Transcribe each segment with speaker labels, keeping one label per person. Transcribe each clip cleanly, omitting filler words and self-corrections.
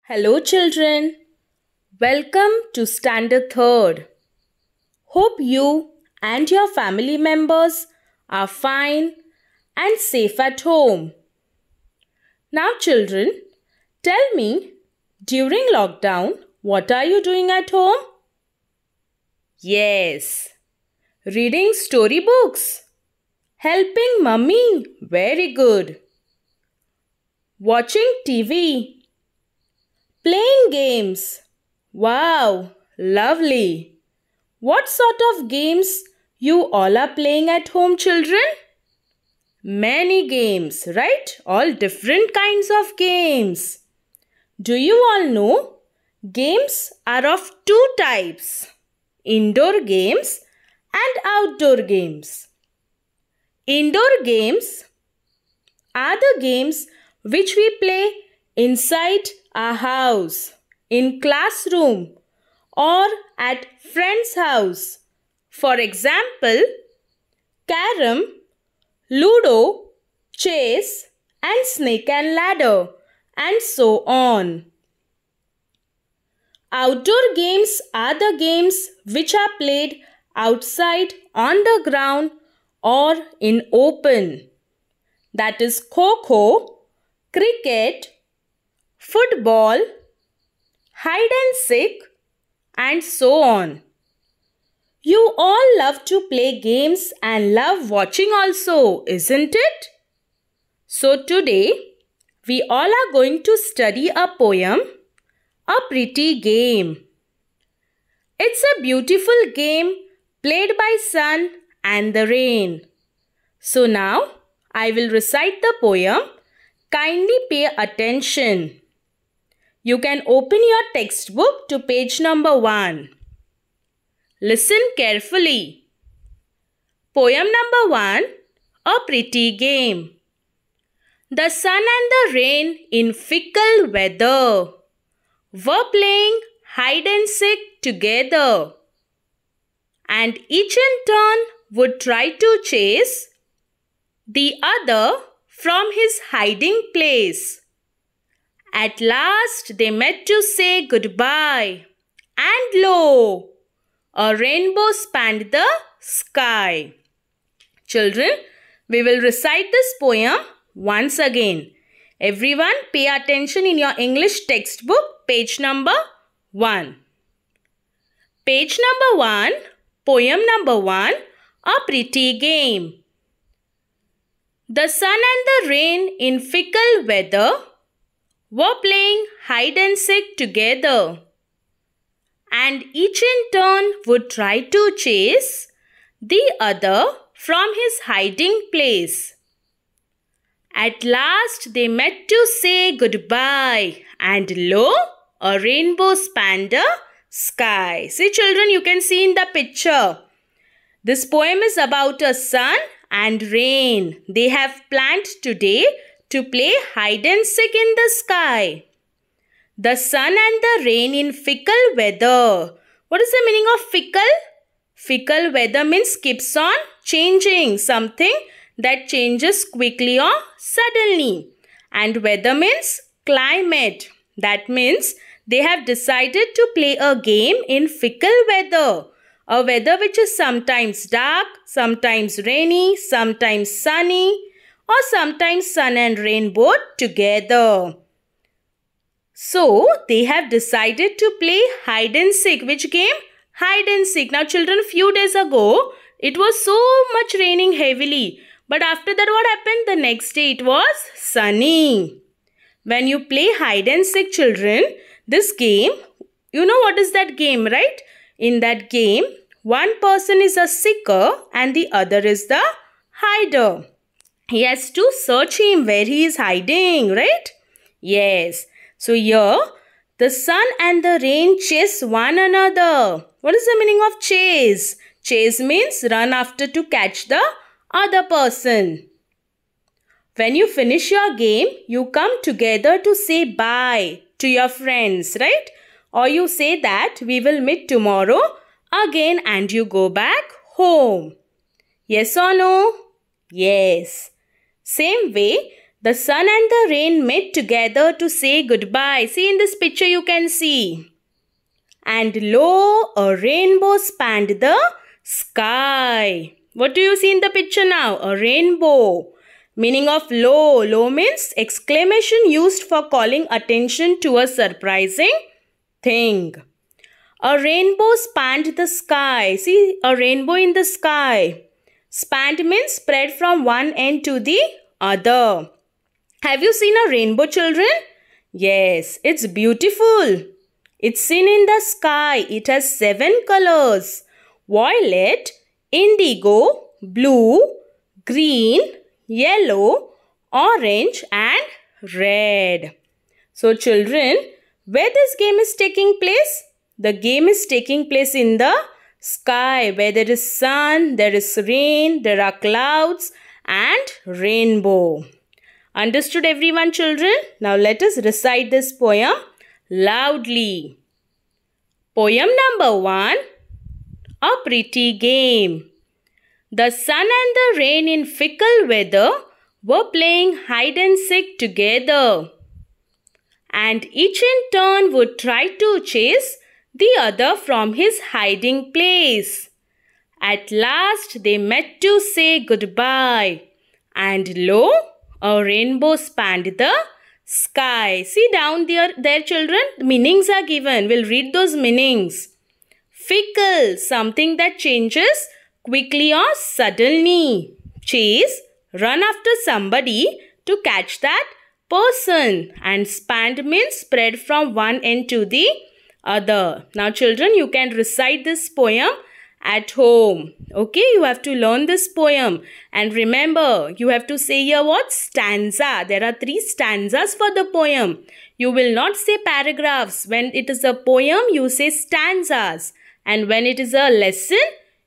Speaker 1: Hello children, welcome to Standard 3rd. Hope you and your family members are fine and safe at home. Now children, tell me, during lockdown, what are you doing at home? Yes, reading storybooks. Helping mummy, very good. Watching TV. Playing games. Wow, lovely. What sort of games you all are playing at home, children? Many games, right? All different kinds of games. Do you all know? Games are of two types. Indoor games and outdoor games. Indoor games are the games which we play inside our house, in classroom or at friend's house. For example, carom, ludo, chess and snake and ladder and so on. Outdoor games are the games which are played outside on the ground or in open. That is kho-kho, cricket, football, hide and seek and so on. You all love to play games and love watching also, isn't it? So today we all are going to study a poem, A Pretty Game. It's a beautiful game played by sun and the rain. So now I will recite the poem. Kindly pay attention. You can open your textbook to page number 1. Listen carefully. Poem number 1, A Pretty Game. The sun and the rain in fickle weather were playing hide and seek together, and each in turn would try to chase the other from his hiding place. At last they met to say goodbye, and lo, a rainbow spanned the sky. Children, we will recite this poem once again. Everyone pay attention in your English textbook, page number 1. Page number 1, poem number 1, A Pretty Game. The sun and the rain in fickle weather were playing hide and seek together, and each in turn would try to chase the other from his hiding place. At last they met to say goodbye, and lo, a rainbow spanned the sky. See children, you can see in the picture. This poem is about a sun and rain. They have planned today to play hide and seek in the sky. The sun and the rain in fickle weather. What is the meaning of fickle? Fickle weather means keeps on changing. Something that changes quickly or suddenly. And weather means climate. That means they have decided to play a game in fickle weather. A weather which is sometimes dark, sometimes rainy, sometimes sunny, or sometimes sun and rain both together. So, they have decided to play hide and seek. Which game? Hide and seek. Now, children, few days ago, it was so much raining heavily. But after that, what happened? The next day, it was sunny. When you play hide and seek, children, this game, you know what is that game, right? In that game, one person is a seeker and the other is the hider. He has to search him where he is hiding, right? Yes. So here, the sun and the rain chase one another. What is the meaning of chase? Chase means run after to catch the other person. When you finish your game, you come together to say bye to your friends, right? Or you say that we will meet tomorrow again and you go back home. Yes or no? Yes. Same way, The sun and the rain met together to say goodbye. See, in this picture you can see. And lo, a rainbow spanned the sky. What do you see in the picture now? A rainbow. Meaning of lo. Lo means exclamation used for calling attention to a surprising thing. A rainbow spanned the sky. See, a rainbow in the sky. Spanned means spread from one end to the other. Have you seen a rainbow, children? Yes, it's beautiful. It's seen in the sky. It has 7 colors. Violet, indigo, blue, green, yellow, orange and red. So children, where this game is taking place? The game is taking place in the sky where there is sun, there is rain, there are clouds and rainbow. Understood everyone, children? Now let us recite this poem loudly. Poem number 1. A pretty game. The sun and the rain in fickle weather were playing hide and seek together, and each in turn would try to chase the other from his hiding place. At last they met to say goodbye, and lo, a rainbow spanned the sky. See down there children, meanings are given. We'll read those meanings. Fickle, something that changes quickly or suddenly. Chase, run after somebody to catch that person. And spanned means spread from one end to the other. Now children, you can recite this poem at home. Okay, you have to learn this poem. And remember, you have to say here what? Stanza. There are 3 stanzas for the poem. You will not say paragraphs. When it is a poem, you say stanzas. And when it is a lesson,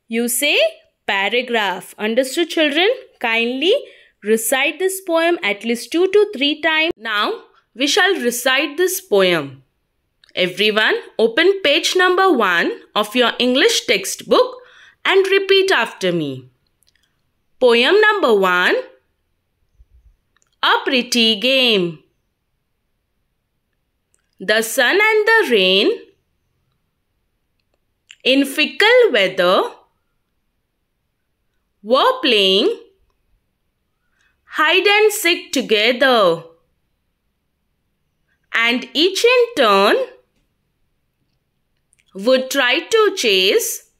Speaker 1: you say paragraph. Understood, children? Kindly recite this poem at least 2 to 3 times. Now, we shall recite this poem. Everyone, open page number 1 of your English textbook and repeat after me. Poem number 1. A pretty game. The sun and the rain in fickle weather were playing hide and seek together, and each in turn would try to chase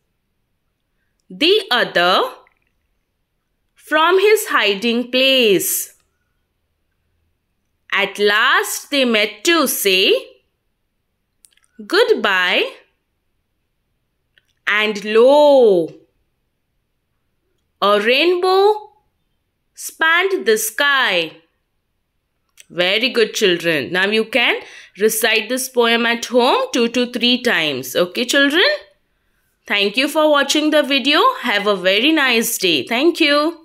Speaker 1: the other from his hiding place. At last they met to say goodbye, and lo, a rainbow spanned the sky. Very good, children. Now you can recite this poem at home 2 to 3 times. Okay, children? Thank you for watching the video. Have a very nice day. Thank you.